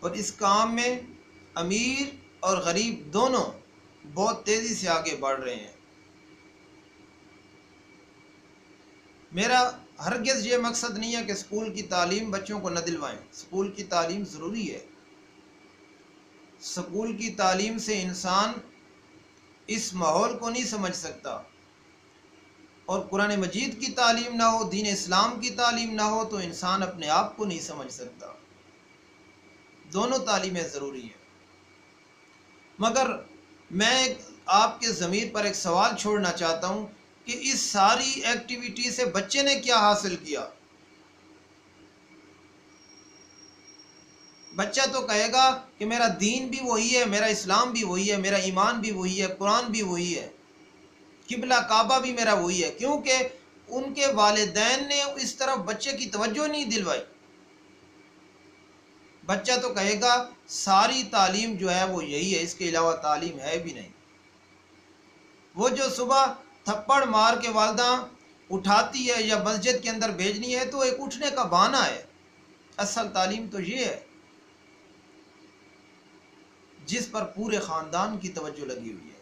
اور اس کام میں امیر اور غریب دونوں بہت تیزی سے آگے بڑھ رہے ہیں۔ میرا ہرگز یہ مقصد نہیں ہے کہ اسکول کی تعلیم بچوں کو نہ دلوائیں، اسکول کی تعلیم ضروری ہے۔ اسکول کی تعلیم سے انسان اس ماحول کو نہیں سمجھ سکتا، اور قرآن مجید کی تعلیم نہ ہو، دین اسلام کی تعلیم نہ ہو تو انسان اپنے آپ کو نہیں سمجھ سکتا۔ دونوں تعلیمیں ضروری ہیں۔ مگر میں آپ کے ضمیر پر ایک سوال چھوڑنا چاہتا ہوں کہ اس ساری ایکٹیویٹی سے بچے نے کیا حاصل کیا؟ بچہ تو کہے گا کہ میرا دین بھی وہی ہے، میرا اسلام بھی وہی ہے، میرا ایمان بھی وہی ہے، قرآن بھی وہی ہے، قبلہ کعبہ بھی میرا وہی ہے، کیونکہ ان کے والدین نے اس طرف بچے کی توجہ نہیں دلوائی۔ بچہ تو کہے گا ساری تعلیم جو ہے وہ یہی ہے، اس کے علاوہ تعلیم ہے بھی نہیں۔ وہ جو صبح تھپڑ مار کے والدہ اٹھاتی ہے یا مسجد کے اندر بھیجنی ہے تو ایک اٹھنے کا بہانہ ہے، اصل تعلیم تو یہ ہے جس پر پورے خاندان کی توجہ لگی ہوئی ہے۔